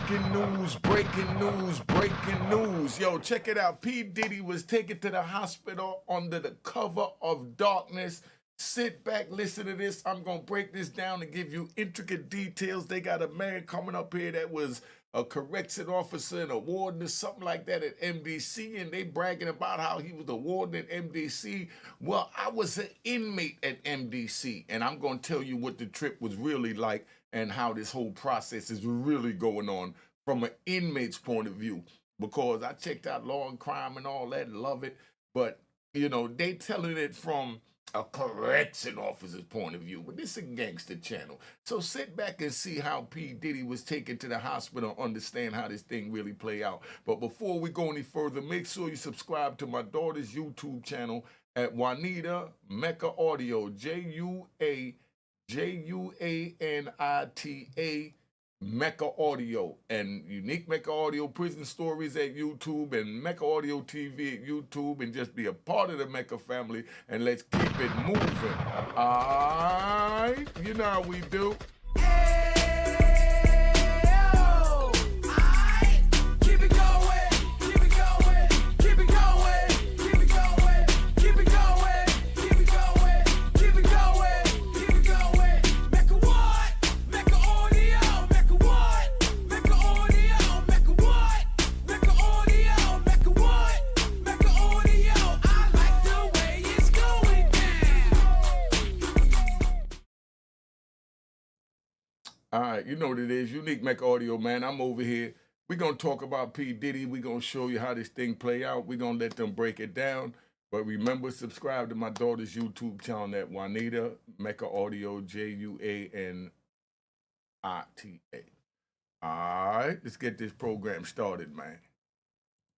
Breaking news, breaking news, breaking news. Yo, check it out. P. Diddy was taken to the hospital under the cover of darkness. Sit back, listen to this. I'm going to break this down and give you intricate details. They got a man coming up here that was a correction officer and a warden or something like that at MDC, and they bragging about how he was the warden at MDC. Well, I was an inmate at MDC, and I'm going to tell you what the trip was really like and how this whole process is really going on from an inmate's point of view. Because I checked out Law and Crime and all that and love it, but, you know, they telling it from a correction officer's point of view, but this is a gangster channel. So sit back and see how P. Diddy was taken to the hospital, understand how this thing really play out. But before we go any further, make sure you subscribe to my daughter's YouTube channel at Unique Mecca Audio, Juanita Mecca Audio, and Unique Mecca Audio Prison Stories at YouTube, and Mecca Audio TV at YouTube, and just be a part of the Mecca family, and let's keep it moving. Alright, you know how we do. All right, you know what it is. Unique Mecca Audio, man. I'm over here. We're going to talk about P. Diddy. We're going to show you how this thing play out. We're going to let them break it down. But remember, subscribe to my daughter's YouTube channel at Juanita Mecca Audio, Juanita. All right, let's get this program started, man.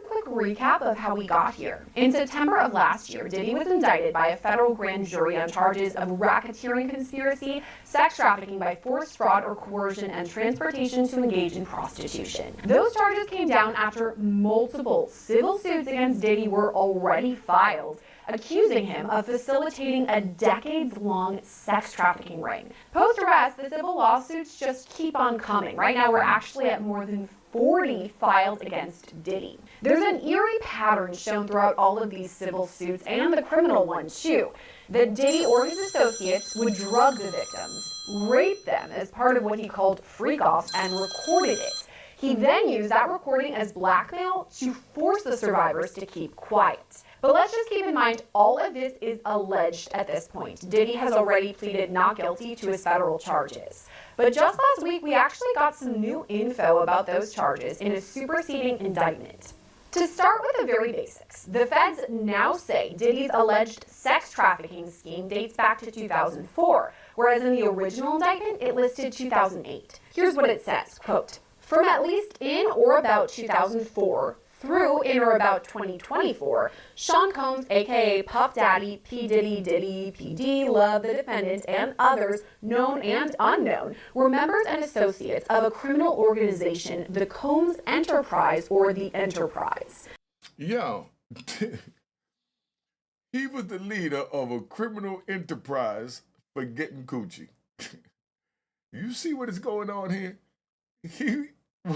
Quick recap of how we got here. In September of last year, Diddy was indicted by a federal grand jury on charges of racketeering conspiracy, sex trafficking by force, fraud, or coercion, and transportation to engage in prostitution. Those charges came down after multiple civil suits against Diddy were already filed, accusing him of facilitating a decades-long sex trafficking ring. Post-arrest, the civil lawsuits just keep on coming. Right now, we're actually at more than 40 filed against Diddy. There's an eerie pattern shown throughout all of these civil suits and the criminal ones too, that Diddy or his associates would drug the victims, rape them as part of what he called freak-offs, and recorded it. He then used that recording as blackmail to force the survivors to keep quiet. But let's just keep in mind, all of this is alleged at this point. Diddy has already pleaded not guilty to his federal charges. But just last week, we actually got some new info about those charges in a superseding indictment. To start with the very basics, the feds now say Diddy's alleged sex trafficking scheme dates back to 2004, whereas in the original indictment, it listed 2008. Here's what it says, quote, "From at least in or about 2004, through in or about 2024, Sean Combs, aka Puff Daddy, P. Diddy, Diddy, PD, Love, the defendant, and others, known and unknown, were members and associates of a criminal organization, the Combs Enterprise, or the Enterprise." Yo, he was the leader of a criminal enterprise for getting coochie. You see what is going on here? He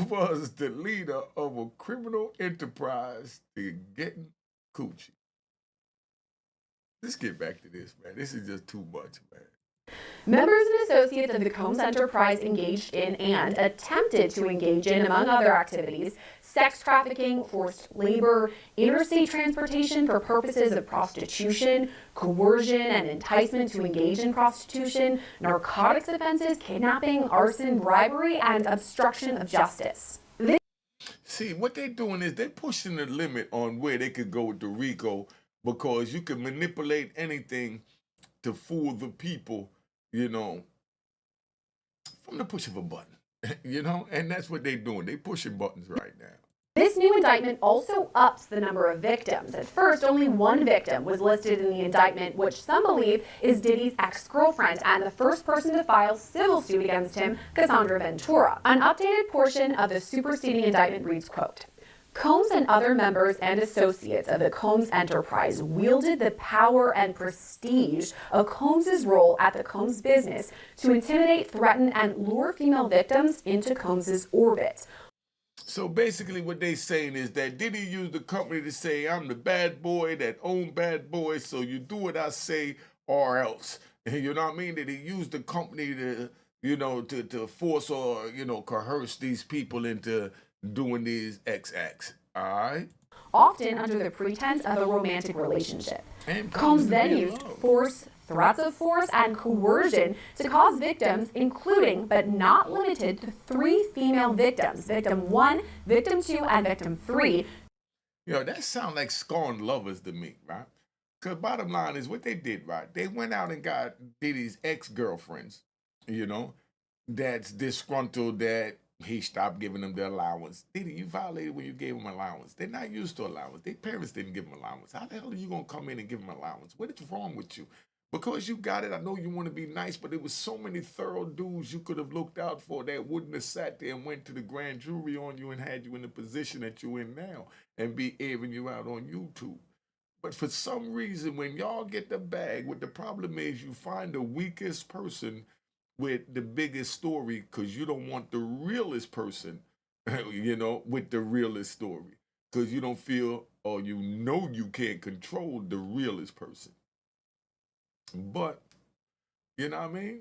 was the leader of a criminal enterprise to getting coochie. Let's get back to this, man. This is just too much, man. Members and associates of the Combs Enterprise engaged in and attempted to engage in, among other activities, sex trafficking, forced labor, interstate transportation for purposes of prostitution, coercion and enticement to engage in prostitution, narcotics offenses, kidnapping, arson, bribery, and obstruction of justice. See, what they're doing is they're pushing the limit on where they could go with the RICO, because you can manipulate anything to fool the people, you know, from the push of a button, you know, and that's what they're doing. They're pushing buttons right now. This new indictment also ups the number of victims. At first, only one victim was listed in the indictment, which some believe is Diddy's ex-girlfriend and the first person to file civil suit against him, Cassandra Ventura. An updated portion of the superseding indictment reads, quote, "Combs and other members and associates of the Combs Enterprise wielded the power and prestige of Combs' role at the Combs business to intimidate, threaten, and lure female victims into Combs' orbit. So basically what they saying is that Diddy used the company to say, I'm the bad boy that own bad boys, so you do what I say or else. You know what I mean? That he used the company to, to force or, coerce these people into doing these X acts. All right? often under the pretense of a romantic relationship. And Combs claiming to then be in used love. force, threats of force, and coercion to cause victims, including but not limited to 3 female victims, victim 1, victim 2, and victim 3. That sound like scorned lovers to me, right? Because bottom line is what they did, right? They went out and got Diddy's ex-girlfriends, you know, that's disgruntled that he stopped giving them the allowance. Diddy, you violated when you gave them allowance. They're not used to allowance. Their parents didn't give them allowance. How the hell are you going to come in and give them allowance? What is wrong with you? Because you got it, I know you want to be nice, but there was so many thorough dudes you could have looked out for that wouldn't have sat there and went to the grand jury on you and had you in the position that you're in now and be airing you out on YouTube. But for some reason, when y'all get the bag, what the problem is, you find the weakest person with the biggest story because you don't want the realest person, with the realest story. Because you don't feel or you can't control the realest person. But, you know what I mean?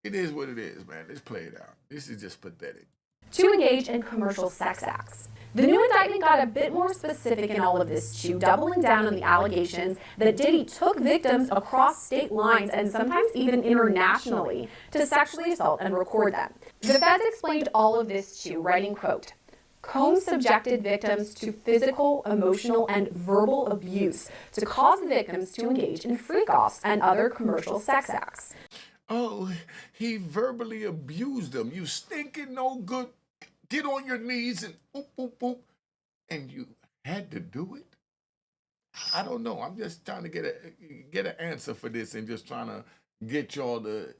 It is what it is, man. Let's play it out. This is just pathetic. To engage in commercial sex acts. The new indictment got a bit more specific in all of this too, doubling down on the allegations that Diddy took victims across state lines and sometimes even internationally to sexually assault and record them. The feds explained all of this too, writing, quote, Combs subjected victims to physical, emotional, and verbal abuse to cause the victims to engage in freak-offs and other commercial sex acts. Oh, he verbally abused them. You stinking no good. Get on your knees and boop, boop, boop. And you had to do it? I don't know. I'm just trying to get an answer for this and just trying to get y'all to,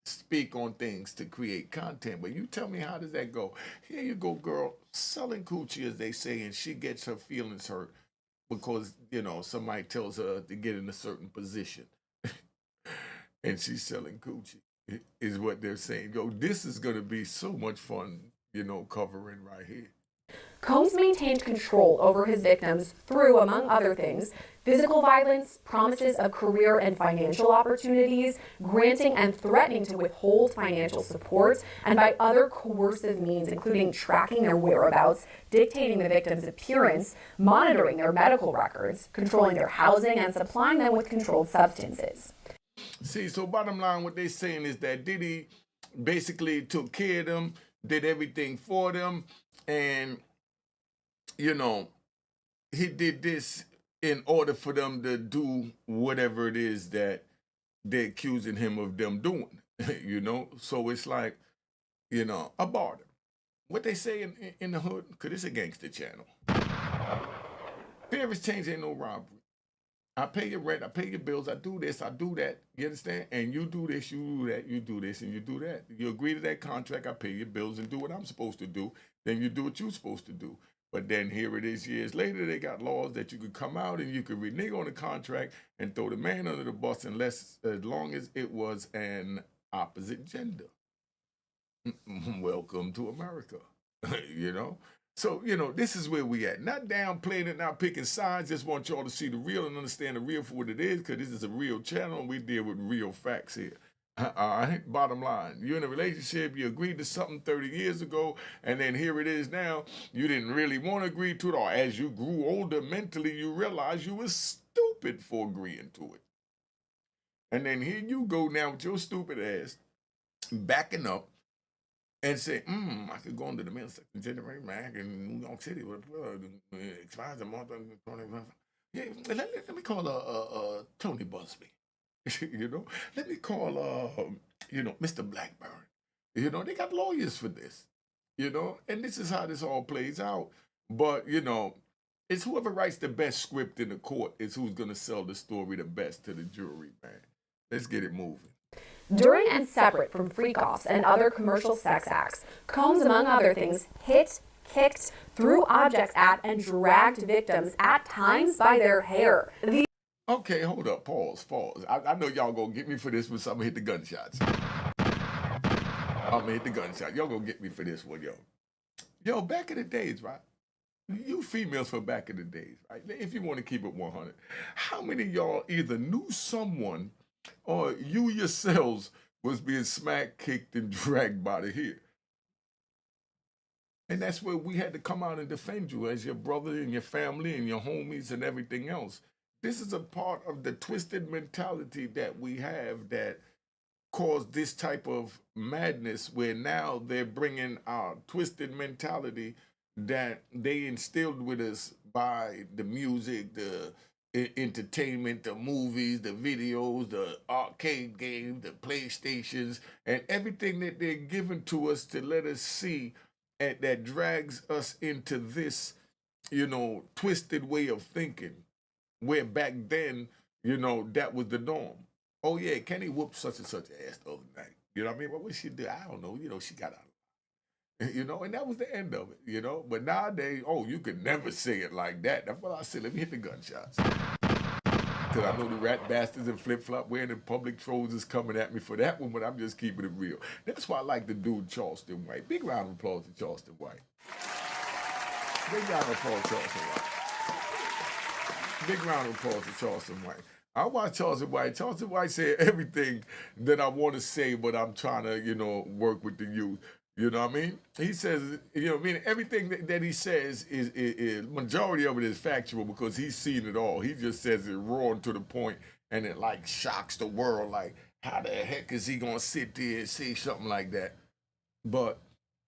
speak on things to create content. But you tell me, how does that go? Here you go, girl, selling coochie, as they say, and she gets her feelings hurt because, somebody tells her to get in a certain position. And she's selling coochie, is what they're saying. Yo, this is going to be so much fun, covering right here. Combs maintained control over his victims through, among other things, physical violence, promises of career and financial opportunities, granting and threatening to withhold financial support, and by other coercive means, including tracking their whereabouts, dictating the victim's appearance, monitoring their medical records, controlling their housing, and supplying them with controlled substances. See, so bottom line, what they're saying is that Diddy basically took care of them, did everything for them, and, he did this in order for them to do whatever it is that they're accusing him of them doing, So it's like, a barter. What they say in the hood, because it's a gangster channel. Fair exchange ain't no robbery. I pay your rent, I pay your bills, I do this, I do that. You understand? And you do this, you do that, you do this, and you do that. You agree to that contract, I pay your bills and do what I'm supposed to do. Then you do what you're supposed to do. But then here it is years later, they got laws that you could come out and you could renege on the contract and throw the man under the bus as long as it was an opposite gender. Welcome to America, So, this is where we at. Not downplaying it, not picking sides. Just want y'all to see the real and understand the real for what it is, because this is a real channel and we deal with real facts here. All right, bottom line. You're in a relationship, you agreed to something 30 years ago, and then here it is now. You didn't really want to agree to it, or as you grew older mentally, you realized you were stupid for agreeing to it. And then here you go now with your stupid ass backing up and say, I could go into the middle section, generate Mac in New York City with it expires a month. Yeah, let me call Tony Busby. Let me call Mr. Blackburn. They got lawyers for this. And this is how this all plays out. But it's whoever writes the best script in the court is who's gonna sell the story the best to the jury, man. Let's get it moving. During and separate from freak-offs and other commercial sex acts, Combs, among other things, hit, kicked, threw objects at, and dragged victims, at times by their hair. Okay, hold up, pause. I know y'all gonna get me for this one, so I'm gonna hit the gunshots. Y'all gonna get me for this one, yo. Yo, back in the days, right? You females from back in the days, right? If you want to keep it 100, how many of y'all either knew someone or you yourselves was being smacked, kicked, and dragged by the hair? And that's where we had to come out and defend you as your brother and your family and your homies and everything else. This is a part of the twisted mentality that we have that caused this type of madness where now they're bringing our twisted mentality that they instilled with us by the music, the entertainment, the movies, the videos, the arcade games, the PlayStations, and everything that they're giving to us to let us see, and that drags us into this, twisted way of thinking. Where back then, that was the norm. Oh yeah, Kenny whooped such and such ass the other night. You know what I mean? What would she do? I don't know. She got out. And that was the end of it. But nowadays, oh, you could never say it like that. That's what I said. Let me hit the gunshots. Because I know the rat bastards and flip-flop wearing in public trolls is coming at me for that one, but I'm just keeping it real. That's why I like the dude Charleston White. Big round of applause to Charleston White. Big round of applause to Charleston White. Big round of applause to Charleston White. I watch Charleston White. Charleston White said everything that I want to say, but I'm trying to, work with the youth. You know what I mean? He says, everything that he says is majority of it is factual because he's seen it all. He just says it raw and to the point, and it like shocks the world. Like, how the heck is he gonna sit there and say something like that? But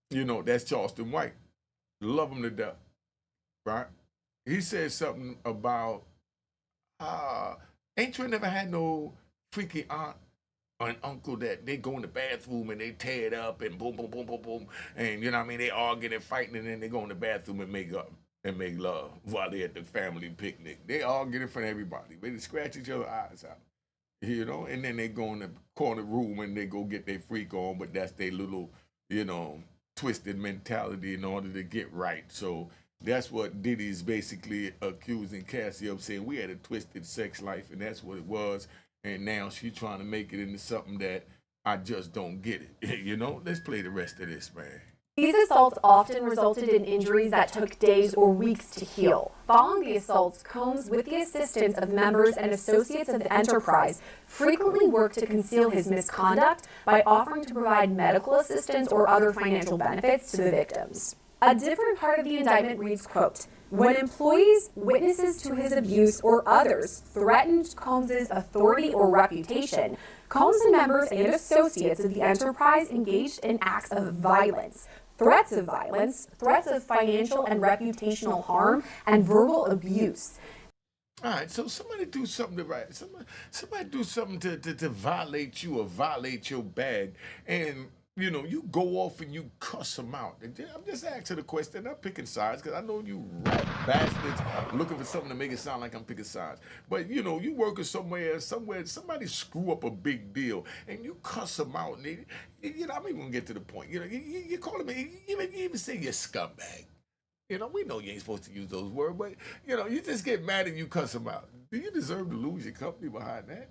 that's Charleston White. Love him to death, right? He said something about, ain't you never had no freaky aunt or an uncle that they go in the bathroom and they tear it up and boom, boom, boom, boom, boom, and they arguing and fighting, and then they go in the bathroom and make up and make love while they at the family picnic. They arguing in front of everybody. They scratch each other's eyes out, and then they go in the corner room and they go get their freak on, but that's their little, twisted mentality in order to get right. So that's what Diddy's basically accusing Cassie of, saying we had a twisted sex life, and that's what it was. And now she's trying to make it into something that I just don't get it. Let's play the rest of this, man. These assaults often resulted in injuries that took days or weeks to heal. Following the assaults, Combs, with the assistance of members and associates of the enterprise, frequently worked to conceal his misconduct by offering to provide medical assistance or other financial benefits to the victims. A different part of the indictment reads, quote, when employees, witnesses to his abuse, or others threatened Combs' authority or reputation, Combs and members and associates of the enterprise engaged in acts of violence, threats of financial and reputational harm, and verbal abuse. All right, so somebody do something to right. Somebody do something to violate you or violate your bag, and you go off and you cuss them out. And I'm just asking the question. I'm picking sides because I know you rat bastards looking for something to make it sound like I'm picking sides. But you working somewhere, somebody screw up a big deal, and you cuss them out. And I'm even gonna get to the point. You call them, you even say you're scumbag. We know you ain't supposed to use those words, but you just get mad and you cuss them out. Do you deserve to lose your company behind that?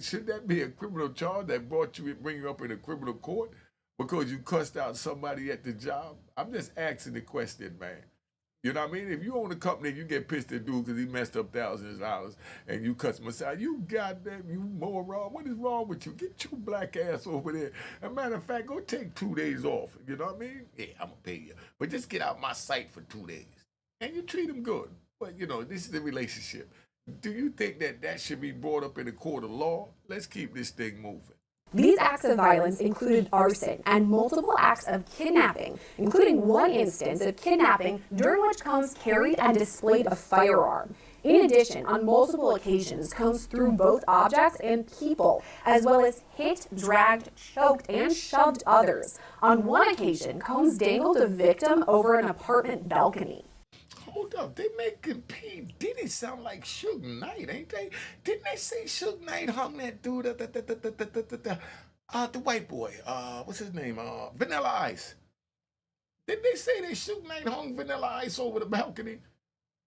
Should that be a criminal charge that bring you up in a criminal court because you cussed out somebody at the job? I'm just asking the question, man. You know what I mean? If you own a company and you get pissed at dude because he messed up thousands of dollars and you cuss him aside, you goddamn, you moron. What is wrong with you? Get your black ass over there. As a matter of fact, go take 2 days off. You know what I mean? Yeah, I'm going to pay you. But just get out my sight for 2 days. And you treat him good. But, this is the relationship. Do you think that should be brought up in a court of law? Let's keep this thing moving. These acts of violence included arson and multiple acts of kidnapping, including one instance of kidnapping during which Combs carried and displayed a firearm. In addition, on multiple occasions, Combs threw both objects and people, as well as hit, dragged, choked, and shoved others. On one occasion, Combs dangled a victim over an apartment balcony. Hold up, they making P. Diddy sound like Suge Knight, ain't they? Didn't they say Suge Knight hung that dude, the white boy, what's his name, Vanilla Ice? Didn't they say that Suge Knight hung Vanilla Ice over the balcony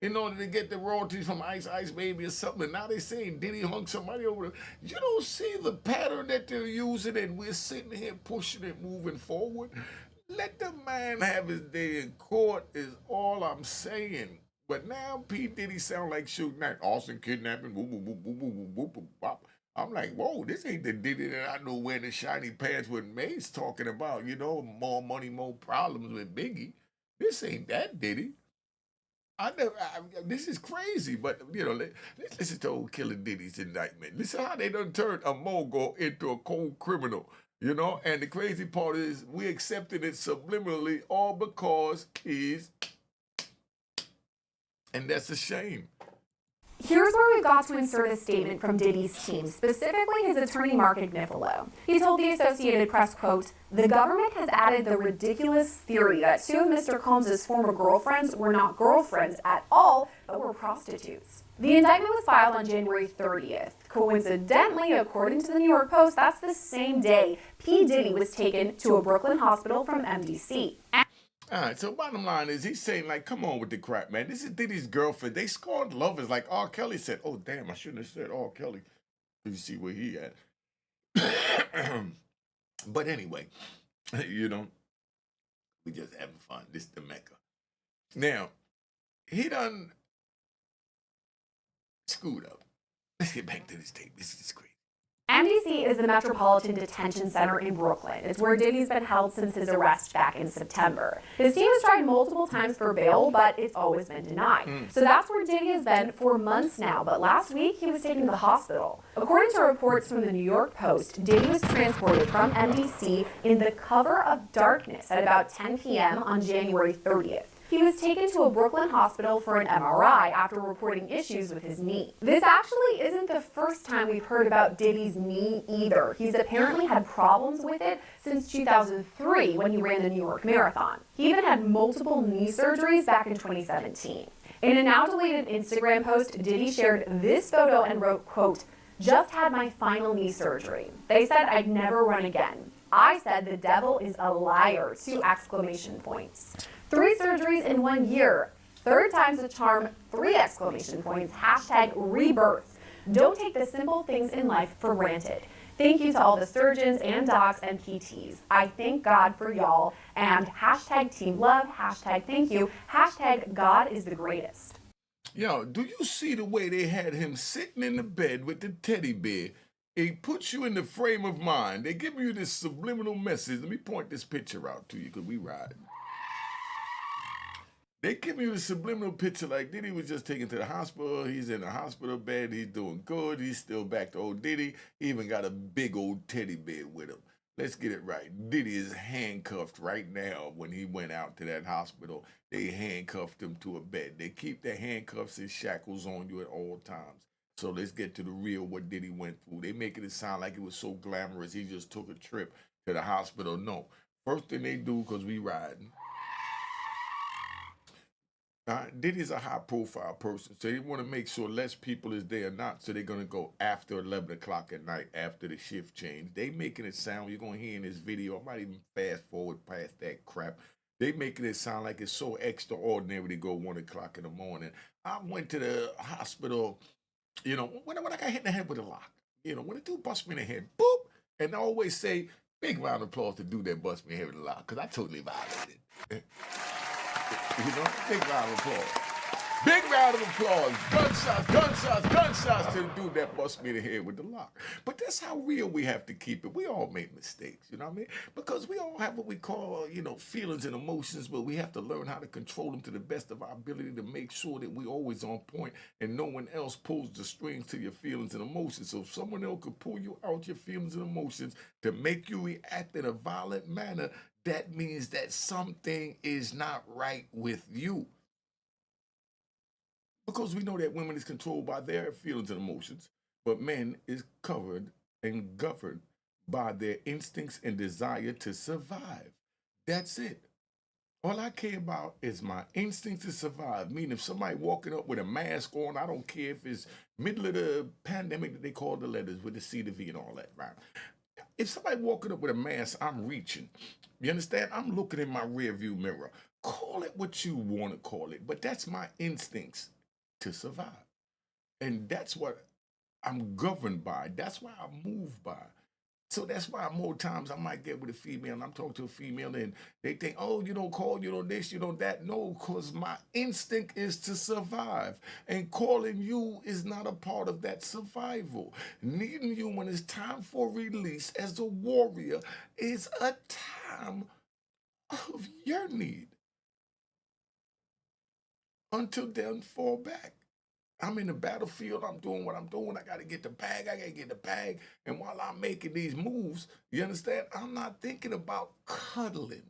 in order to get the royalties from Ice Ice Baby or something? And now they saying Diddy hung somebody over You don't see the pattern that they're using, and we're sitting here pushing it, moving forward. Let the man have his day in court is all I'm saying. But now P. Diddy sound like shooting at Austin kidnapping. Whoop, whoop, whoop, whoop, whoop, whoop, whoop, whoop. I'm like, whoa, this ain't the Diddy that I know wearing the shiny pants with Mace talking about, more money, more problems with Biggie. This ain't that Diddy. This is crazy, but let's listen to old Killer Diddy's indictment. Listen how they done turned a mogul into a cold criminal, And the crazy part is we accepted it subliminally all because and that's a shame. Here's where we've got to insert a statement from Diddy's team, specifically his attorney Mark Agnifilo. He told the Associated Press, quote, "The government has added the ridiculous theory that two of Mr. Combs' former girlfriends were not girlfriends at all, but were prostitutes." The indictment was filed on January 30th. Coincidentally, according to the New York Post, that's the same day P. Diddy was taken to a Brooklyn hospital from MDC. All right, so bottom line is he's saying, like, come on with the crap, man. This is Diddy's girlfriend. They scorned lovers like R. Kelly said. Oh, damn, I shouldn't have said R. Kelly. You see where he at. But anyway, we just having fun. This is the Mecca. Now, he done screwed up. Let's get back to this tape. This is great. MDC is the Metropolitan Detention Center in Brooklyn. It's where Diddy's been held since his arrest back in September. His team has tried multiple times for bail, but it's always been denied. So that's where Diddy has been for months now, but last week he was taken to the hospital. According to reports from the New York Post, Diddy was transported from MDC in the cover of darkness at about 10 p.m. on January 30th. He was taken to a Brooklyn hospital for an MRI after reporting issues with his knee. This actually isn't the first time we've heard about Diddy's knee either. He's apparently had problems with it since 2003 when he ran the New York Marathon. He even had multiple knee surgeries back in 2017. In a now deleted Instagram post, Diddy shared this photo and wrote, quote, "Just had my final knee surgery. They said I'd never run again. I said the devil is a liar, 2 exclamation points. 3 surgeries in 1 year. 3rd time's a charm, 3 exclamation points. Hashtag rebirth. Don't take the simple things in life for granted. Thank you to all the surgeons and docs and PTs. I thank God for y'all. And hashtag team love, hashtag thank you, hashtag God is the greatest." Yo, do you see the way they had him sitting in the bed with the teddy bear? It puts you in the frame of mind. They give you this subliminal message. Let me point this picture out to you because we ride. They give you the subliminal picture like Diddy was just taken to the hospital. He's in a hospital bed. He's doing good. He's still back to old Diddy. He even got a big old teddy bear with him. Let's get it right. Diddy is handcuffed right now. When he went out to that hospital, they handcuffed him to a bed. They keep the handcuffs and shackles on you at all times. So let's get to the real what Diddy went through. They making it sound like it was so glamorous. He just took a trip to the hospital. No. First thing they do, because we riding. Diddy's a high-profile person, so they want to make sure less people is there or not, so they're going to go after 11 o'clock at night after the shift change. They making it sound, you're going to hear in this video, I might even fast forward past that crap. They making it sound like it's so extraordinary to go 1 o'clock in the morning. I went to the hospital, when I got hit in the head with a lock. When a dude bust me in the head, boop, and I always say, big round of applause to do that bust me in the head with a lock, because I totally violated it. Big round of applause. Big round of applause. Gunshots, gunshots, gunshots to the dude that bust me in the head with the lock. But that's how real we have to keep it. We all make mistakes, you know what I mean? Because we all have what we call, feelings and emotions, but we have to learn how to control them to the best of our ability to make sure that we're always on point and no one else pulls the strings to your feelings and emotions. So if someone else could pull you out your feelings and emotions to make you react in a violent manner, that means that something is not right with you. Because we know that women is controlled by their feelings and emotions, but men is covered and governed by their instincts and desire to survive. That's it. All I care about is my instincts to survive. Meaning if somebody walking up with a mask on, I don't care if it's middle of the pandemic that they call the letters with the C, the V and all that, right? If somebody walking up with a mask, I'm reaching. You understand? I'm looking in my rear view mirror. Call it what you want to call it, but that's my instincts to survive. And that's what I'm governed by. That's what I move by. So that's why more times I might get with a female and I'm talking to a female and they think, oh, you don't call, you don't this, you don't that. No, because my instinct is to survive. And calling you is not a part of that survival. Needing you when it's time for release as a warrior is a time of your need. Until then, fall back. I'm in the battlefield. I'm doing what I'm doing. I got to get the bag. I got to get the bag. And while I'm making these moves, you understand? I'm not thinking about cuddling.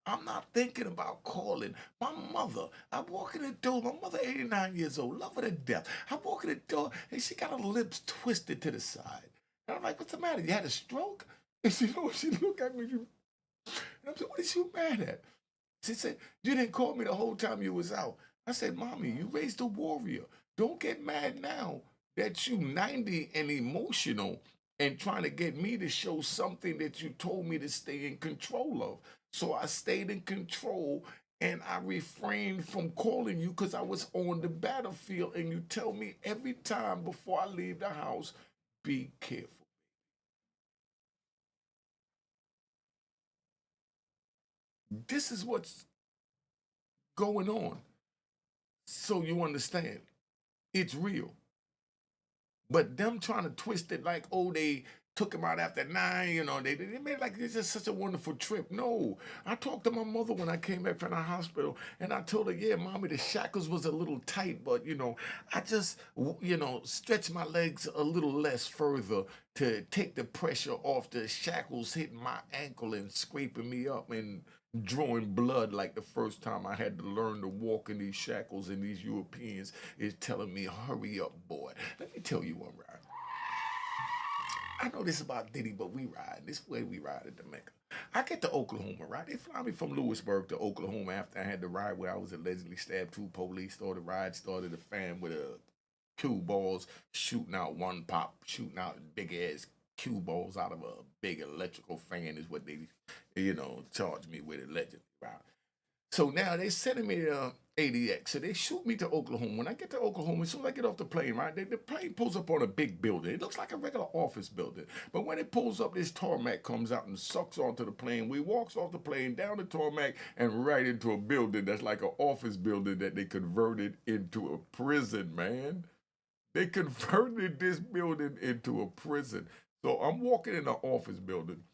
I'm not thinking about calling. My mother, I walk in the door. My mother, 89 years old, love her to death. I walk in the door and she got her lips twisted to the side. And I'm like, what's the matter? You had a stroke? And she looked at me. And I'm like, what is you mad at? She said, you didn't call me the whole time you was out. I said, Mommy, you raised a warrior. Don't get mad now that you 90 and emotional and trying to get me to show something that you told me to stay in control of. So I stayed in control and I refrained from calling you because I was on the battlefield. And you tell me every time before I leave the house, be careful. This is what's going on. So you understand, it's real. But them trying to twist it like, oh, they took him out after 9, they made it like it's just such a wonderful trip. No, I talked to my mother when I came back from the hospital, and I told her, yeah, Mommy, the shackles was a little tight, but, I just, stretched my legs a little less further to take the pressure off the shackles hitting my ankle and scraping me up and drawing blood like the first time I had to learn to walk in these shackles, and these Europeans is telling me, hurry up, boy. Let me tell you one ride. I know this about Diddy, but we ride. This way we ride at the Mecca. I get to Oklahoma, right? They fly me from Lewisburg to Oklahoma after I had the ride where I was allegedly stabbed. 2 police started the ride, started a fan with a cue balls, shooting out one pop, shooting out big ass cue balls out of a big electrical fan is what they, charged me with allegedly, right? So now they sending me to ADX. So they shoot me to Oklahoma. When I get to Oklahoma, as soon as I get off the plane, right, the plane pulls up on a big building. It looks like a regular office building. But when it pulls up, this tarmac comes out and sucks onto the plane. We walks off the plane, down the tarmac, and right into a building that's like an office building that they converted into a prison, man. They converted this building into a prison. So I'm walking in the office building,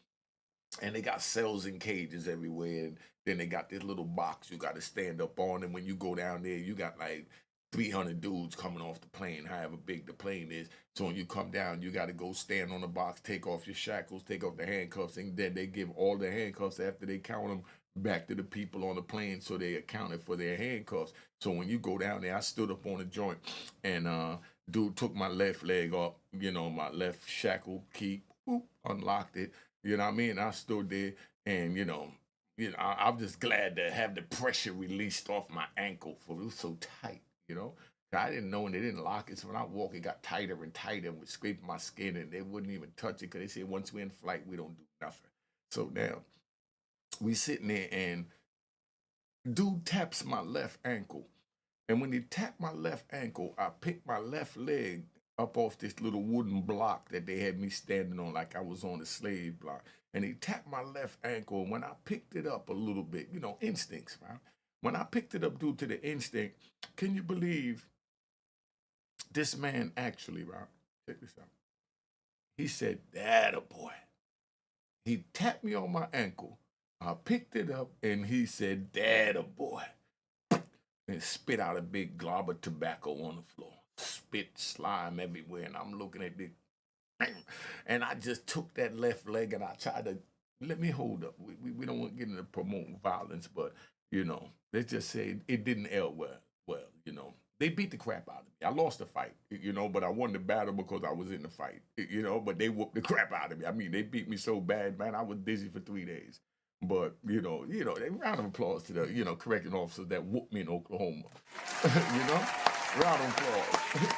and they got cells and cages everywhere. And then they got this little box you got to stand up on. And when you go down there, you got like 300 dudes coming off the plane, however big the plane is. So when you come down, you got to go stand on the box, take off your shackles, take off the handcuffs, and then they give all the handcuffs after they count them back to the people on the plane, so they accounted for their handcuffs. So when you go down there, I stood up on a joint, and dude took my left leg up, my left shackle key, whoop, unlocked it. You know what I mean? I stood there, and I'm just glad to have the pressure released off my ankle, for it was so tight. I didn't know, and they didn't lock it. So when I walk, it got tighter and tighter, and would scrape my skin, and they wouldn't even touch it because they said once we're in flight, we don't do nothing. So now we sitting there, and dude taps my left ankle, and when he tapped my left ankle, I picked my left leg up off this little wooden block that they had me standing on like I was on a slave block. And he tapped my left ankle. And when I picked it up a little bit, instincts, right? When I picked it up due to the instinct, can you believe this man actually, right? Check this out. He said, "That a boy." He tapped me on my ankle. I picked it up and he said, "That a boy." And spit out a big glob of tobacco on the floor. Spit, slime everywhere, and I'm looking at it. And I just took that left leg and I tried to, let me hold up. We don't want to get into promoting violence, but, let's just say it didn't end well, They beat the crap out of me. I lost the fight, but I won the battle because I was in the fight, but they whooped the crap out of me. I mean, they beat me so bad, man, I was dizzy for 3 days. But, round of applause to the, correcting officers that whooped me in Oklahoma. Round of applause.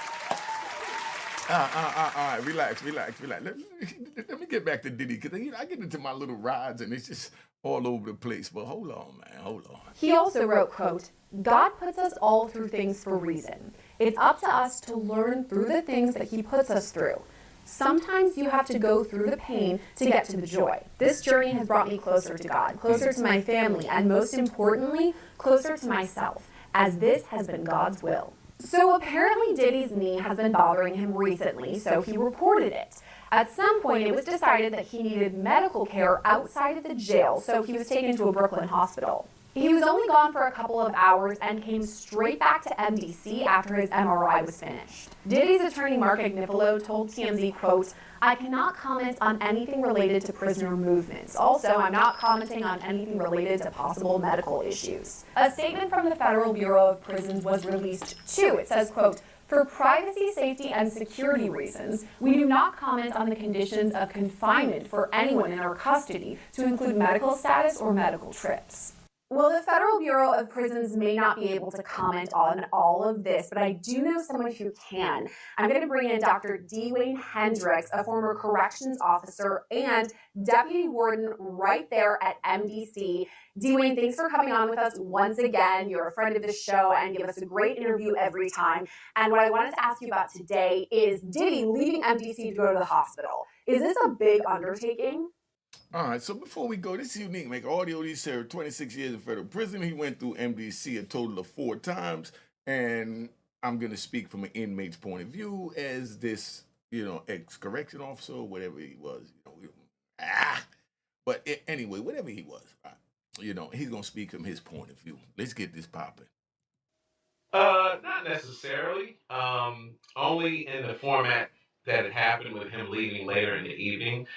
All right, relax. Let me get back to Diddy, because I get into my little rides and it's just all over the place. But hold on, man, hold on. He also wrote, quote, "God puts us all through things for a reason. It's up to us to learn through the things that he puts us through. Sometimes you have to go through the pain to get to the joy. This journey has brought me closer to God, closer to my family, and most importantly, closer to myself, as this has been God's will. So apparently Diddy's knee has been bothering him recently, so he reported it. At some point, it was decided that he needed medical care outside of the jail, so he was taken to a Brooklyn hospital. He was only gone for a couple of hours and came straight back to MDC after his MRI was finished. Diddy's attorney Mark Agnifilo told TMZ, quote, "I cannot comment on anything related to prisoner movements. Also, I'm not commenting on anything related to possible medical issues." A statement from the Federal Bureau of Prisons was released too. It says, quote, "For privacy, safety, and security reasons, we do not comment on the conditions of confinement for anyone in our custody, to include medical status or medical trips." Well, the Federal Bureau of Prisons may not be able to comment on all of this, but I do know someone who can. I'm going to bring in Dr. Dwayne Hendricks, a former corrections officer and deputy warden right there at MDC. Dwayne, thanks for coming on with us once again. You're a friend of the show and give us a great interview every time. And what I wanted to ask you about today is Diddy leaving MDC to go to the hospital. Is this a big undertaking? All right, so before we go, this is Unique Mecca. Audio, he served 26 years in federal prison. He went through MDC a total of 4 times. And I'm going to speak from an inmate's point of view as this, ex-correction officer, whatever he was. But anyway, whatever he was, he's going to speak from his point of view. Let's get this popping. Not necessarily. Only in the format that it happened with him leaving later in the evening.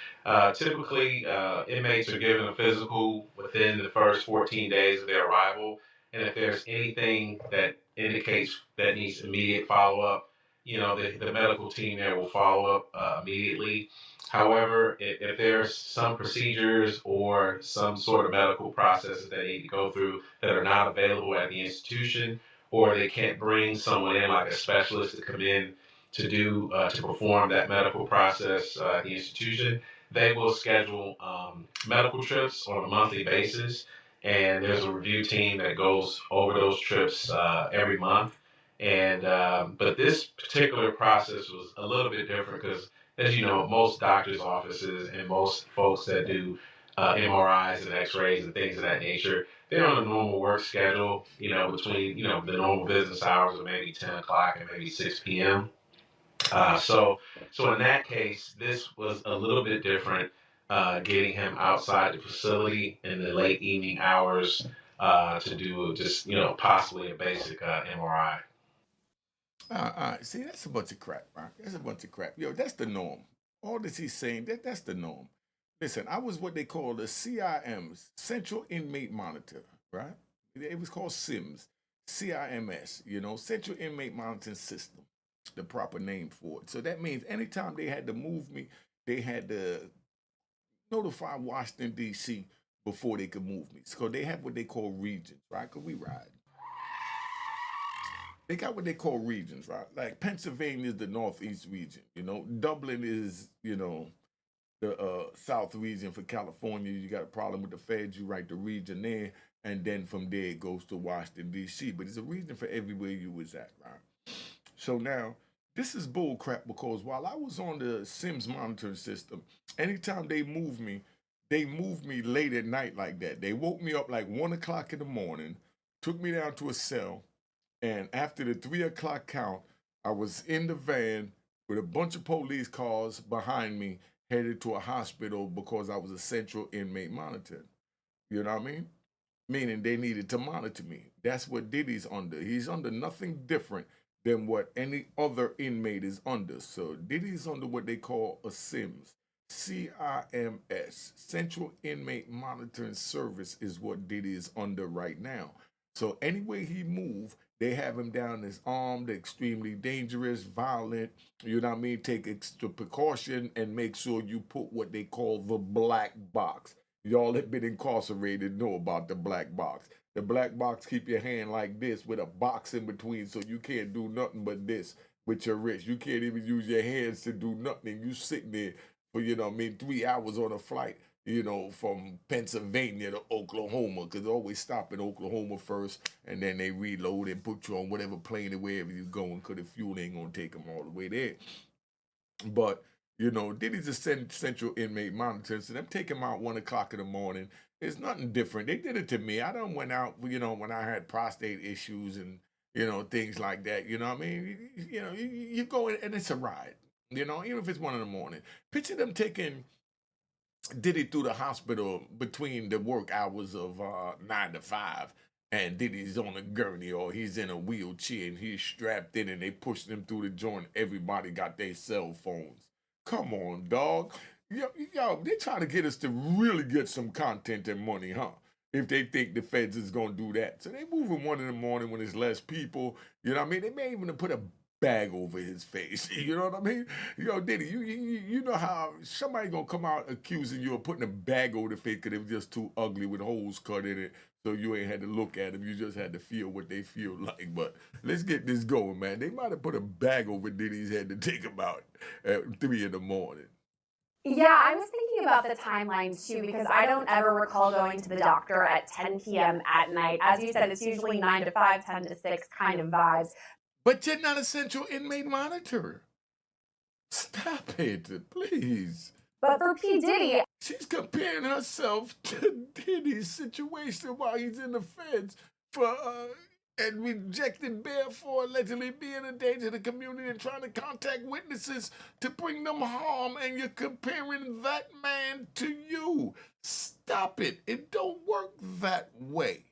Typically, inmates are given a physical within the first 14 days of their arrival, and if there's anything that indicates that needs immediate follow-up, the medical team there will follow up immediately. However, if there's some procedures or some sort of medical processes that need to go through that are not available at the institution, or they can't bring someone in like a specialist to come in to do to perform that medical process at the institution, they will schedule medical trips on a monthly basis, and there's a review team that goes over those trips every month. And but this particular process was a little bit different because, as you know, most doctors' offices and most folks that do MRIs and X-rays and things of that nature, they're on a normal work schedule, between, the normal business hours of maybe 10 o'clock and maybe 6 p.m. So in that case, this was a little bit different, getting him outside the facility in the late evening hours to do just, possibly a basic MRI. All right. See, that's a bunch of crap, right? That's a bunch of crap. That's the norm. All this he's saying, that's the norm. Listen, I was what they call the CIMs, Central Inmate Monitor, right? It was called SIMS, CIMS, Central Inmate Monitoring System, the proper name for it. So that means anytime they had to move me, they had to notify Washington, D.C. before they could move me. So they have what they call regions, right? Because we ride. They got what they call regions, right? Like Pennsylvania is the Northeast region, Dublin is, the South region for California. You got a problem with the feds, you write the region there, and then from there it goes to Washington, D.C. But it's a region for everywhere you was at, right? So now, this is bull crap because while I was on the Sims monitoring system, anytime they moved me late at night like that. They woke me up like 1 o'clock in the morning, took me down to a cell, and after the 3 o'clock count, I was in the van with a bunch of police cars behind me headed to a hospital because I was a central inmate monitor. You know what I mean? Meaning they needed to monitor me. That's what Diddy's under. He's under nothing different than what any other inmate is under. So Diddy's under what they call a SIMS. CIMS, Central Inmate Monitoring Service, is what Diddy is under right now. So anyway he move, they have him down as armed, extremely dangerous, violent, you know what I mean? Take extra precaution and make sure you put what they call the black box. Y'all that been incarcerated know about the black box. The black box keep your hand like this with a box in between so you can't do nothing but this with your wrist. You can't even use your hands to do nothing. You sitting there for, 3 hours on a flight, from Pennsylvania to Oklahoma, because they always stop in Oklahoma first, and then they reload and put you on whatever plane or wherever you're going, because the fuel ain't going to take them all the way there. But You know, Diddy's a central inmate monitor, so them take him out 1 o'clock in the morning. It's nothing different. They did it to me. I done went out, you know, when I had prostate issues and things like that. You know what I mean? You go in and it's a ride. You know, even if it's 1 in the morning. Picture them taking Diddy through the hospital between the work hours of 9 to 5, and Diddy's on a gurney or he's in a wheelchair and he's strapped in and they push him through the joint. Everybody got their cell phones. Come on, dog. Yo, they trying to get us to really get some content and money, huh? If they think the feds is gonna do that, so they moving 1 in the morning when there's less people. You know what I mean? They may even put a bag over his face. You know what I mean? Yo, Diddy, you know how somebody gonna come out accusing you of putting a bag over the face because it was just too ugly with holes cut in it. So you ain't had to look at them. You just had to feel what they feel like. But let's get this going, man. They might have put a bag over Diddy's head to take him out at 3 in the morning. Yeah, I was thinking about the timeline too because I don't ever recall going to the doctor at 10 p.m. at night. As you said, it's usually 9 to 5, 10 to 6 kind of vibes. But you're not a central inmate monitor. Stop it, please. But for P. Diddy, She's comparing herself to Diddy's situation while he's in the feds for and rejected bail for allegedly being a danger to the community and trying to contact witnesses to bring them harm, and you're comparing that man to you. Stop it. It don't work that way.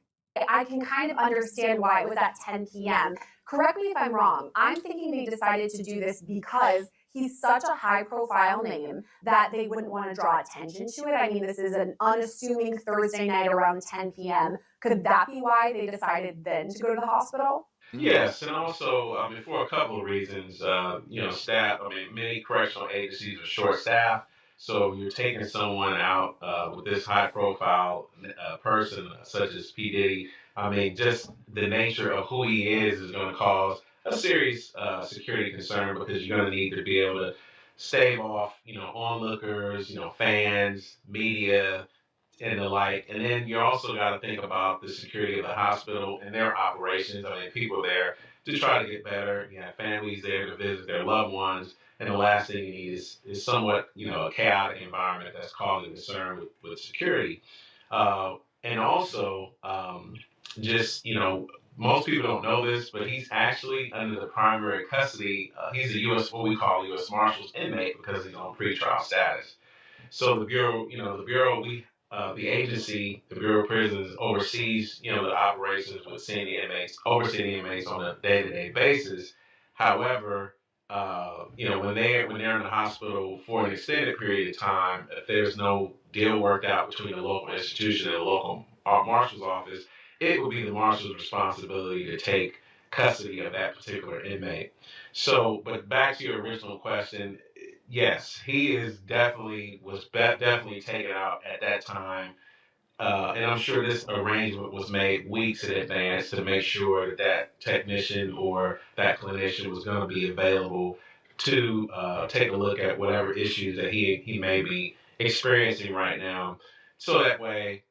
I can kind of understand why it was at 10 p.m. Correct me if I'm wrong. I'm thinking they decided to do this because he's such a high profile name that they wouldn't want to draw attention to it. I mean, this is an unassuming Thursday night around 10 p.m. Could that be why they decided then to go to the hospital? Yes, and also, I mean, for a couple of reasons, staff. I mean, many correctional agencies are short-staffed, so you're taking someone out with this high-profile person such as P. Diddy. I mean, just the nature of who he is going to cause a serious security concern because you're going to need to be able to stave off, onlookers, fans, media, and the like. And then you also got to think about the security of the hospital and their operations. I mean, people there to try to get better. You have families there to visit their loved ones. And the last thing you need is somewhat, a chaotic environment that's causing concern with security. And also, just, most people don't know this, but he's actually under the primary custody. He's a U.S., what we call U.S. Marshals inmate because he's on pretrial status. So the bureau, the agency, the Bureau of Prisons oversees, the operations with seeing the inmates, overseeing the inmates on a day-to-day basis. However, when they're in the hospital for an extended period of time, if there's no deal worked out between the local institution and the local marshal's office, it would be the marshal's responsibility to take custody of that particular inmate. So, but back to your original question, yes, he is definitely taken out at that time, and I'm sure this arrangement was made weeks in advance to make sure that that technician or that clinician was going to be available to take a look at whatever issues that he may be experiencing right now. So that way,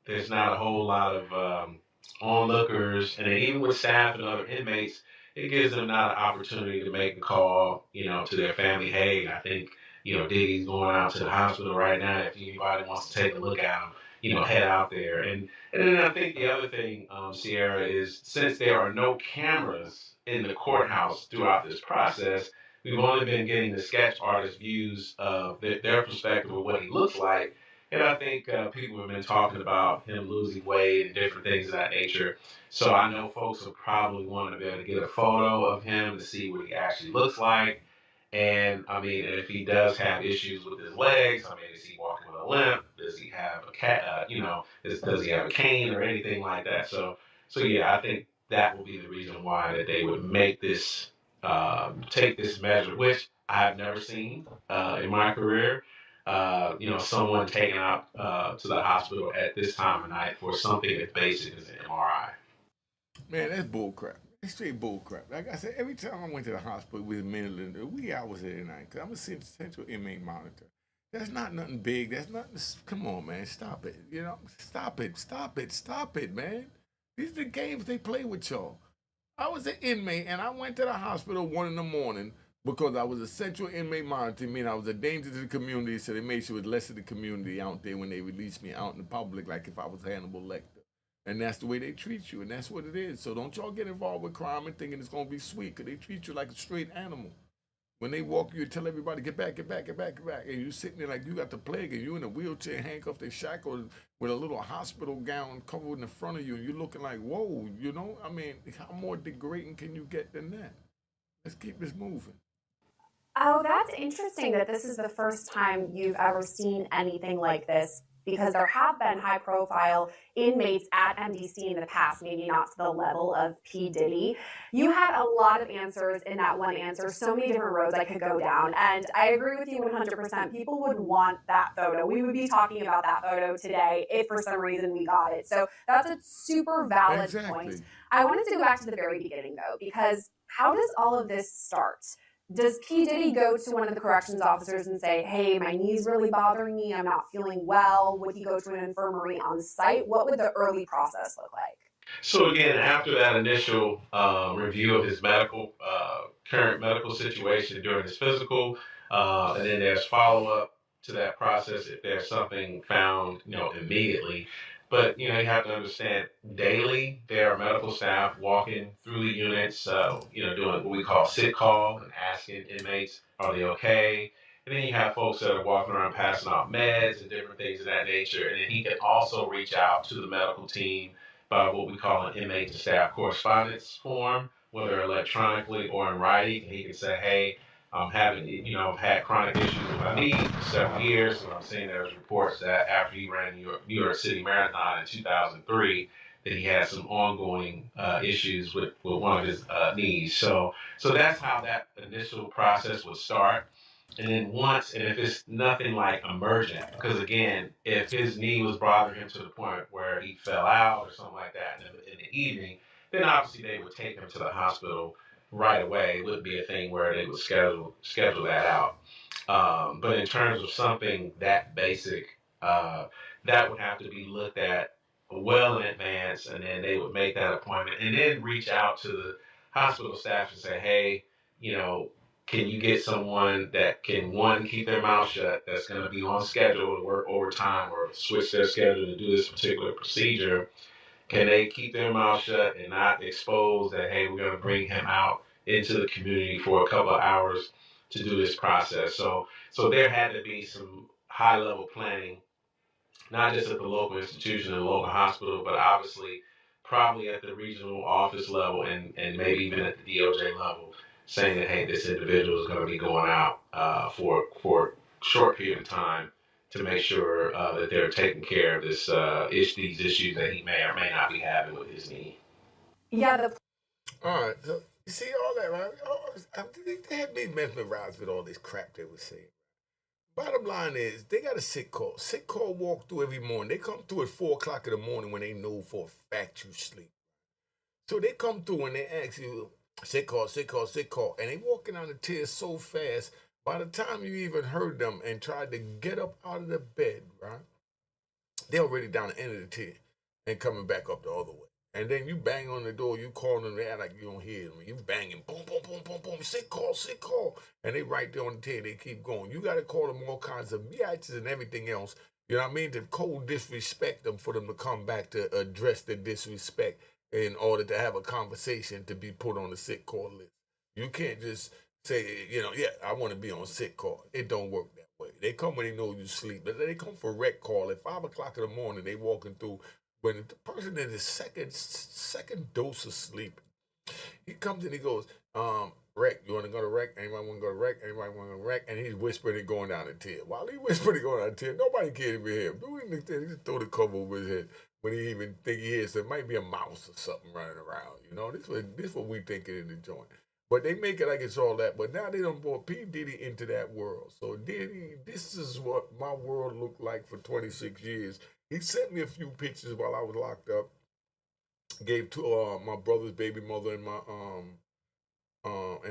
there's not a whole lot of onlookers, and then even with staff and other inmates, it gives them not an opportunity to make a call, to their family. Hey, I think Diddy's going out to the hospital right now. If anybody wants to take a look at him, head out there. And then I think the other thing, Sierra, is since there are no cameras in the courthouse throughout this process, we've only been getting the sketch artist views of their perspective of what he looks like. And I think people have been talking about him losing weight and different things of that nature. So I know folks will probably want to be able to get a photo of him to see what he actually looks like. And I mean, if he does have issues with his legs, I mean, is he walking with a limp? Does he have a cat? Does he have a cane or anything like that? So yeah, I think that will be the reason why that they would make this take this measure, which I've never seen in my career. Someone taken out to the hospital at this time of night for something as basic as an MRI. Man, that's bull crap. It's straight bull crap. Like I said, every time I went to the hospital with mentally, we hours every night, because I'm a central inmate monitor. That's not nothing big. That's nothing. Come on, man. Stop it. Stop it. Stop it. Stop it, man. These are the games they play with y'all. I was an inmate and I went to the hospital 1 in the morning because I was a central inmate monitoring, meaning I was a danger to the community, so they made sure it was less of the community out there when they released me out in the public, like if I was Hannibal Lecter. And that's the way they treat you, and that's what it is. So don't y'all get involved with crime and thinking it's gonna be sweet, cause they treat you like a straight animal. When they walk you, tell everybody get back, get back, get back, get back, and you sitting there like you got the plague, and you in a wheelchair, handcuffed and shackled with a little hospital gown covered in the front of you, and you looking like whoa, you know? I mean, how more degrading can you get than that? Let's keep this moving. Oh, that's interesting that this is the first time you've ever seen anything like this because there have been high profile inmates at MDC in the past, maybe not to the level of P. Diddy. You had a lot of answers in that one answer, so many different roads I could go down. And I agree with you 100%. People would want that photo. We would be talking about that photo today if for some reason we got it. So that's a super valid point. Exactly. I wanted to go back to the very beginning though, because how does all of this start? Does P. Diddy go to one of the corrections officers and say, hey, my knee's really bothering me, I'm not feeling well? Would he go to an infirmary on site? What would the early process look like? So again, after that initial review of his current medical situation during his physical, and then there's follow up to that process if there's something found, immediately. But you have to understand, daily there are medical staff walking through the units, doing what we call sit call and asking inmates, are they okay? And then you have folks that are walking around passing out meds and different things of that nature. And then he can also reach out to the medical team by what we call an inmate to staff correspondence form, whether electronically or in writing. And he can say, hey, I've had chronic issues with my knee for several years. And I'm seeing there's reports that after he ran New York City Marathon in 2003, that he had some ongoing issues with one of his knees. So that's how that initial process would start. And then and if it's nothing like emergent, because again, if his knee was bothering him to the point where he fell out or something like that in the evening, then obviously they would take him to the hospital right away. It wouldn't be a thing where they would schedule that out. But in terms of something that basic, uh, that would have to be looked at well in advance, and then they would make that appointment, and then reach out to the hospital staff and say, hey, you know, can you get someone that can, one, keep their mouth shut, that's going to be on schedule to work overtime or switch their schedule to do this particular procedure? Can they keep their mouth shut and not expose that, hey, we're going to bring him out into the community for a couple of hours to do this process? So there had to be some high level planning, not just at the local institution and local hospital, but obviously probably at the regional office level and maybe even at the DOJ level, saying that, hey, this individual is going to be going out for a short period of time to make sure that they're taking care of these issues that he may or may not be having with his knee. Yeah, the All right, so you see all that, right? They had me mesmerized with all this crap they were saying. Bottom line is, they got a sick call. Sick call walk through every morning. They come through at 4 o'clock in the morning when they know for a fact you sleep. So they come through and they ask you, sick call, sick call, sick call. And they walking down the tears so fast, by the time you even heard them and tried to get up out of the bed, right? They're already down the end of the tier and coming back up the other way. And then you bang on the door, you calling them, they act like you don't hear them. You banging, boom, boom, boom, boom, boom, sick call, sick call. And they right there on the tier, they keep going. You got to call them all kinds of biatches and everything else. You know what I mean? To cold disrespect them for them to come back to address the disrespect in order to have a conversation to be put on the sick call list. You can't just say, yeah, I want to be on sick call. It don't work that way. They come when they know you sleep, but they come for rec call at 5 o'clock in the morning. They walking through when the person in his second dose of sleep. He comes and he goes, rec, you want to go to rec? Anybody want to go to rec? Anybody want to go to rec? And he's whispering and going down the tier. While he whispering and going down the tier, nobody can even hear him. He just throw the cover over his head when he even think he hears. There might be a mouse or something running around. This what we thinking in the joint. But they make it like it's all that. But now they don't brought P. Diddy into that world. So Diddy, this is what my world looked like for 26 years. He sent me a few pictures while I was locked up. Gave to my brother's baby mother and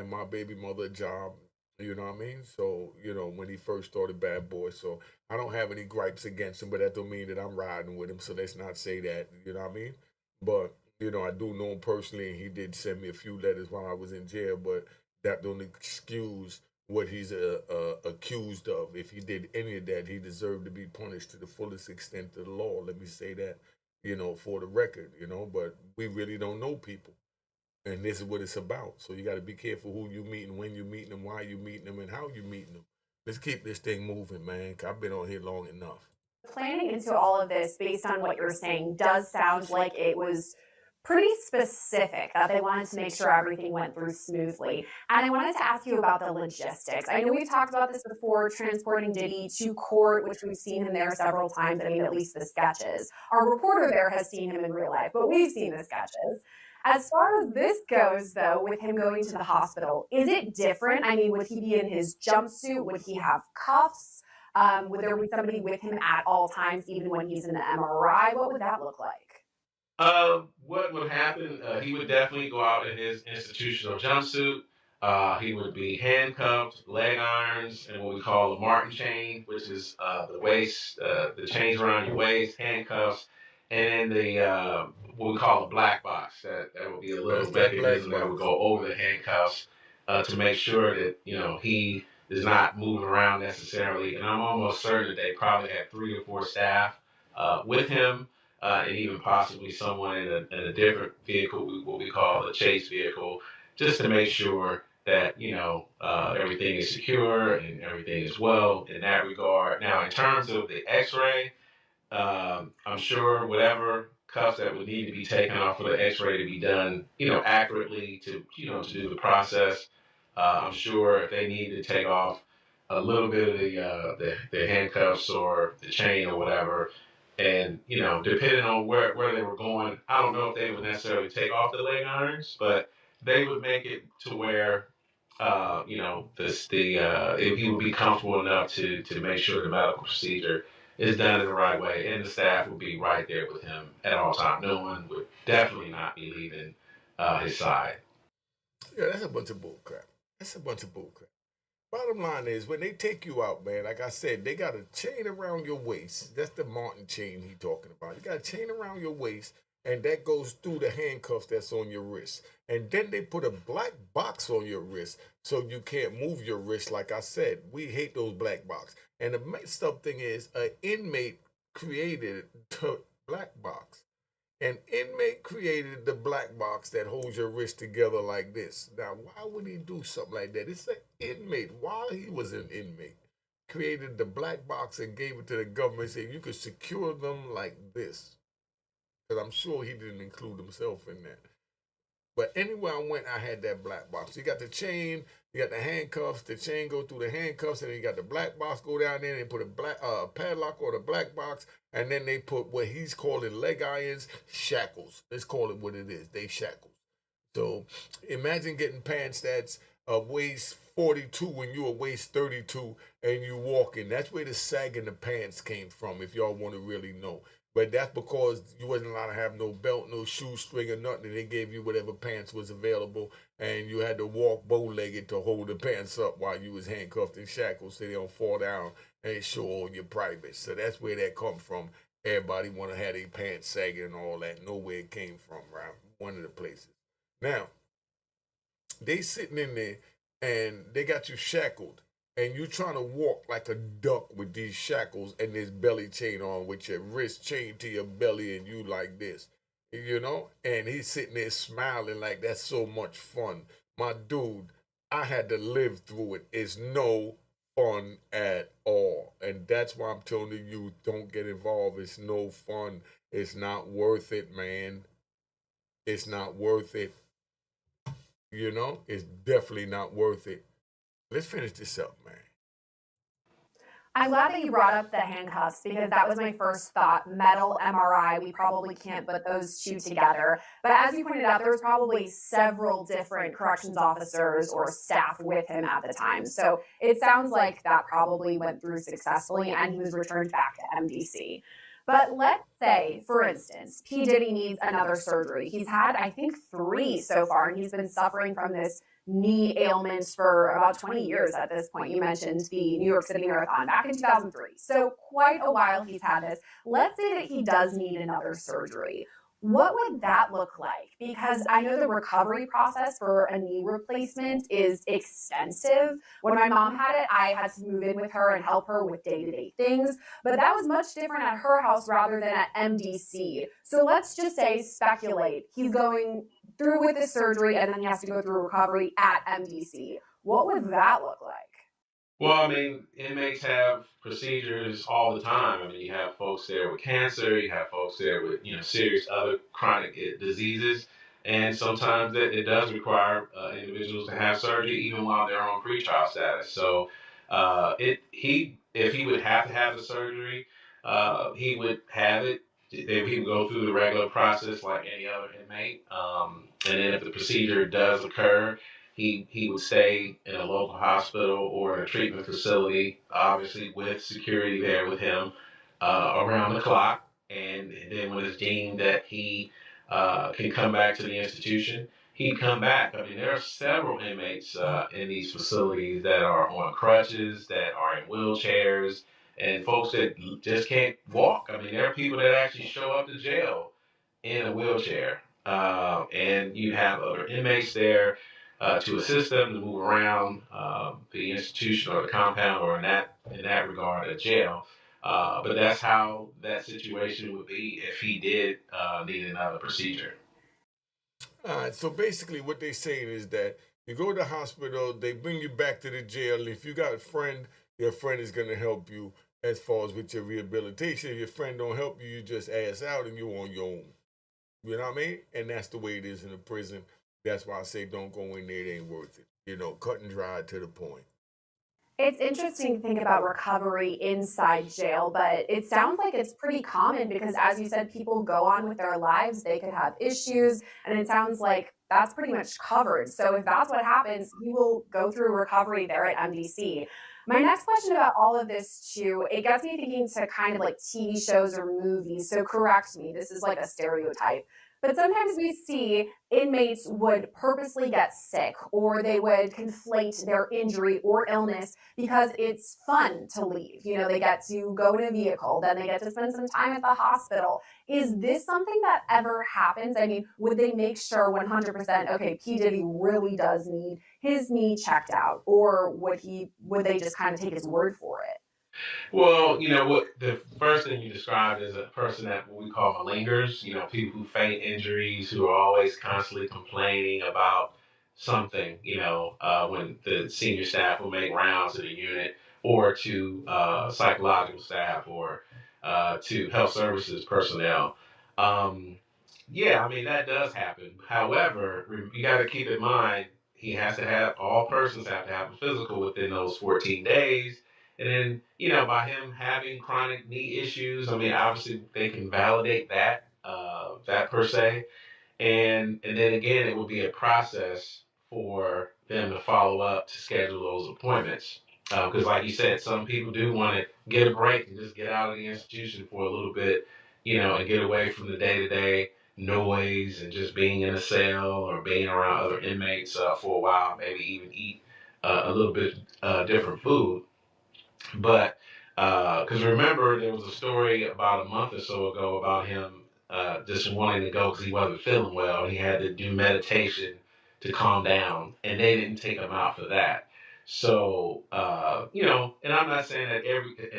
my baby mother a job. You know what I mean? So, when he first started Bad Boy. So I don't have any gripes against him, but that don't mean that I'm riding with him. So let's not say that, you know what I mean? But, I do know him personally, and he did send me a few letters while I was in jail. But that don't excuse what he's accused of. If he did any of that, he deserved to be punished to the fullest extent of the law. Let me say that, for the record, but we really don't know people. And this is what it's about. So you got to be careful who you meeting, when you meeting them, why you meeting them, and how you meeting them. Let's keep this thing moving, man. 'Cause I've been on here long enough. Planning into all of this, based on what you're saying, does sound like it was pretty specific, that they wanted to make sure everything went through smoothly. And I wanted to ask you about the logistics. I know we've talked about this before, transporting Diddy to court, which we've seen him there several times. I mean, at least the sketches. Our reporter there has seen him in real life, but we've seen the sketches. As far as this goes, though, with him going to the hospital, is it different? I mean, would he be in his jumpsuit? Would he have cuffs? Would there be somebody with him at all times, even when he's in the MRI? What would that look like? What would happen? He would definitely go out in his institutional jumpsuit. He would be handcuffed, leg irons, and what we call a Martin chain, which is the waist, the chains around your waist, handcuffs, and then what we call a black box. That would be a That's little that black mechanism that would box. go over the handcuffs to make sure that he is not moving around necessarily. And I'm almost certain that they probably had 3 or 4 staff with him and even possibly someone in a different vehicle, what we call a chase vehicle, just to make sure that everything is secure and everything is well in that regard. Now, in terms of the X-ray, I'm sure whatever cuffs that would need to be taken off for the X-ray to be done, accurately to do the process. I'm sure if they need to take off a little bit of the handcuffs or the chain or whatever, and depending on where they were going, I don't know if they would necessarily take off the leg irons, but they would make it to where if he would be comfortable enough to make sure the medical procedure is done in the right way, and the staff would be right there with him at all times. No one would definitely not be leaving his side. Yeah, that's a bunch of bull crap. That's a bunch of bull crap. Bottom line is, when they take you out, man, like I said, they got a chain around your waist. That's the Martin chain he talking about. You got a chain around your waist, and that goes through the handcuffs that's on your wrist. And then they put a black box on your wrist so you can't move your wrist. Like I said, we hate those black box. And the messed up thing is, an inmate created the black box. An inmate created the black box that holds your wrist together like this. Now, why would he do something like that? It's an inmate. While he was an inmate, created the black box and gave it to the government, saying you could secure them like this. Because I'm sure he didn't include himself in that. But anywhere I went, I had that black box. You got the chain, you got the handcuffs. The chain go through the handcuffs, and then you got the black box go down there. And they put a black padlock on the black box, and then they put what he's calling leg irons, shackles. Let's call it what it is. They shackles. So imagine getting pants that's waist 42 when you were waist 32 and you walking. That's where the sag in the pants came from, if y'all want to really know. But that's because you wasn't allowed to have no belt, no shoestring or nothing. And they gave you whatever pants was available, and you had to walk bow-legged to hold the pants up while you was handcuffed in shackles so they don't fall down and show all your privates. So that's where that come from. Everybody want to have their pants sagging and all that. Know where it came from, right? One of the places. Now, they sitting in there, and they got you shackled, and you trying to walk like a duck with these shackles and this belly chain on with your wrist chained to your belly, and you like this, and he's sitting there smiling like that's so much fun. My dude, I had to live through it. It's no fun at all, and that's why I'm telling you, don't get involved. It's no fun. It's not worth it, man. It's not worth it. It's definitely not worth it. Let's finish this up, man. I'm glad that you brought up the handcuffs, because that was my first thought. Metal, MRI, we probably can't put those two together. But as you pointed out, there was probably several different corrections officers or staff with him at the time. So it sounds like that probably went through successfully and he was returned back to MDC. But let's say, for instance, P. Diddy needs another surgery. He's had, I think, 3 so far, and he's been suffering from this knee ailment for about 20 years at this point. You mentioned the New York City Marathon back in 2003. So quite a while he's had this. Let's say that he does need another surgery. What would that look like? Because I know the recovery process for a knee replacement is extensive. When my mom had it, I had to move in with her and help her with day to day things, but that was much different at her house rather than at MDC. So let's just say, speculate, he's going through with this surgery and then he has to go through recovery at MDC. What would that look like? Well, I mean, inmates have procedures all the time. I mean, you have folks there with cancer, you have folks there with serious other chronic diseases, and sometimes it does require individuals to have surgery even while they're on pretrial status. So, it he if he would have to have the surgery, he would have it. He would go through the regular process like any other inmate, and then if the procedure does occur, he would stay in a local hospital or in a treatment facility, obviously with security there with him around the clock. And then when it's deemed that he can come back to the institution, he'd come back. I mean, there are several inmates in these facilities that are on crutches, that are in wheelchairs, and folks that just can't walk. I mean, there are people that actually show up to jail in a wheelchair. And you have other inmates there to assist them to move around the institution or the compound, or in that regard, a jail. But that's how that situation would be if he did need another procedure. All right, so basically, what they're saying is that you go to the hospital, they bring you back to the jail. If you got a friend, your friend is going to help you as far as with your rehabilitation. If your friend don't help you, you just ass out and you on your own. You know what I mean? And that's the way it is in a prison. That's why I say don't go in there. It ain't worth it. Cut and dry to the point. It's interesting to think about recovery inside jail, but it sounds like it's pretty common because, as you said, people go on with their lives, they could have issues, and it sounds like that's pretty much covered. So, if that's what happens, you will go through recovery there at MDC. My next question about all of this, too, it gets me thinking to kind of like TV shows or movies. So, correct me, this is like a stereotype. But sometimes we see inmates would purposely get sick or they would conflate their injury or illness because it's fun to leave. They get to go in a vehicle, then they get to spend some time at the hospital. Is this something that ever happens? I mean, would they make sure 100%, okay, P. Diddy really does need his knee checked out, or would they just kind of take his word for it? Well, what the first thing you described is a person that what we call malingers. People who feign injuries, who are always constantly complaining about something. When the senior staff will make rounds to the unit, or to psychological staff, or to health services personnel. Um, yeah, I mean that does happen. However, you got to keep in mind he has to have all persons have to have a physical within those 14 days. And then, by him having chronic knee issues, I mean, obviously they can validate that per se. And then again, it will be a process for them to follow up to schedule those appointments. Because, like you said, some people do want to get a break and just get out of the institution for a little bit, and get away from the day to day noise and just being in a cell or being around other inmates for a while, maybe even eat a little bit different food. But because remember, there was a story about a month or so ago about him just wanting to go because he wasn't feeling well. He had to do meditation to calm down, and they didn't take him out for that. So, and I'm not saying that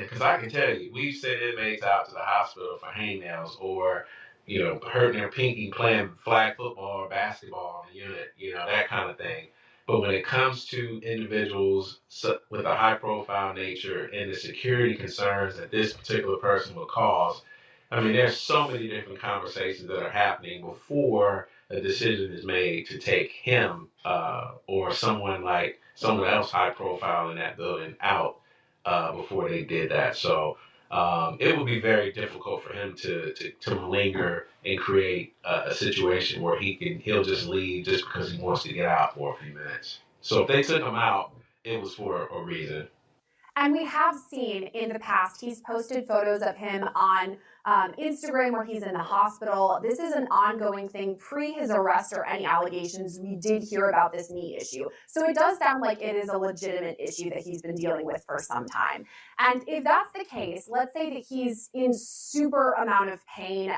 because I can tell you, we've sent inmates out to the hospital for hangnails or, hurting their pinky playing flag football or basketball in the unit, that kind of thing. But when it comes to individuals with a high profile nature and the security concerns that this particular person will cause, I mean, there's so many different conversations that are happening before a decision is made to take him or someone else high profile in that building out before they did that. So it would be very difficult for him to linger and create a situation where he'll just leave just because he wants to get out for a few minutes. So if they took him out, it was for a reason. And we have seen in the past, he's posted photos of him on Instagram where he's in the hospital. This is an ongoing thing pre his arrest or any allegations. We did hear about this knee issue. So it does sound like it is a legitimate issue that he's been dealing with for some time. And if that's the case, let's say that he's in super amount of pain.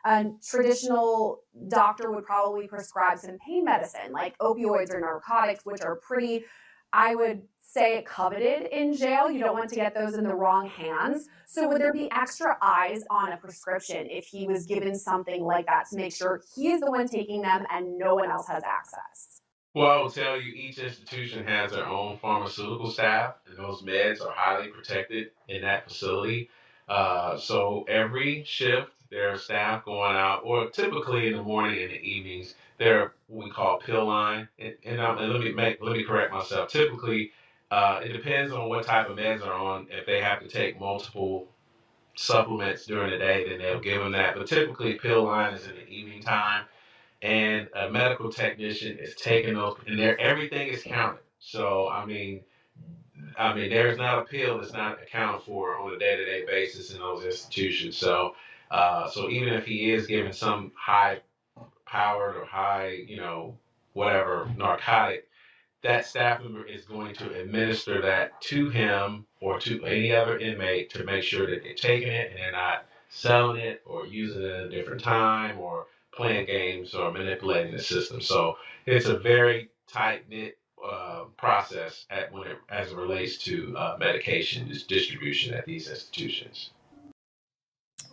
A traditional doctor would probably prescribe some pain medicine like opioids or narcotics, which are pretty, I would say, coveted in jail. You don't want to get those in the wrong hands. So would there be extra eyes on a prescription if he was given something like that to make sure he is the one taking them and no one else has access? Well, I will tell you, each institution has their own pharmaceutical staff, and those meds are highly protected in that facility. So every shift, there are staff going out, or typically in the morning and the evenings, there what we call pill line. And let me correct myself. Typically, it depends on what type of meds are on. If they have to take multiple supplements during the day, then they'll give them that. But typically, pill line is in the evening time, and a medical technician is taking those, and everything is counted. So there's not a pill that's not accounted for on a day-to-day basis in those institutions. So, so even if he is given some high-powered or high, whatever narcotic, that staff member is going to administer that to him or to any other inmate to make sure that they're taking it and they're not selling it or using it at a different time or playing games or manipulating the system. So it's a very tight knit process as it relates to medication distribution at these institutions.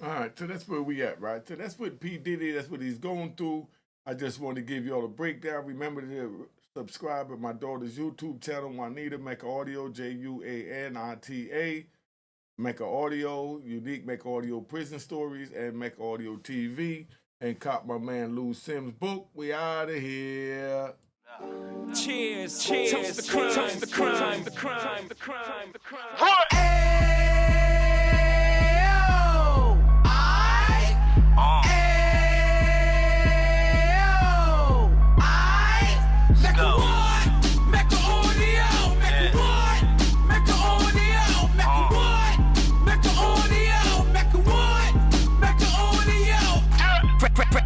All right, so that's where we at, right? So that's what P. Diddy, that's what he's going through. I just want to give you all a breakdown. Remember to subscribe to my daughter's YouTube channel, Juanita Mecca Audio, Juanita Mecca Audio, Unique Mecca Audio Prison Stories, and Mecca Audio TV. And cop my man Lou Sims' book. We out of here. Cheers, cheers, toast the crime, toast the crime, the crime, the crime, the crime.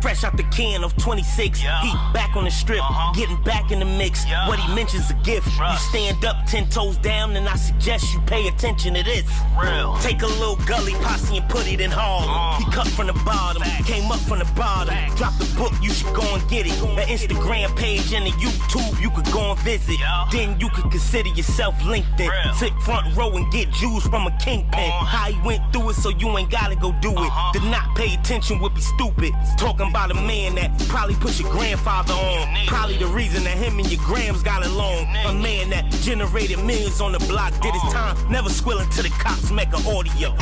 Fresh out the can of 26, Heat back on the strip, getting back in the mix. What he mentions a gift. You stand up 10 toes down, and I suggest you pay attention to this. Real. Take a little gully posse and put it in Harlem. He cut from the bottom, came up from the bottom. Drop the book, you should go and get it. The Instagram page and the YouTube, you could go and visit. Then you could consider yourself LinkedIn. Sit front row and get Jews from a kingpin. How he went through it, so you ain't gotta go do it. To not pay attention would be stupid. Talking about a man that probably put your grandfather on. Probably the reason that him and your grams got along. A man that generated millions on the block, did his time, never squilling to the cops, Mecca Audio.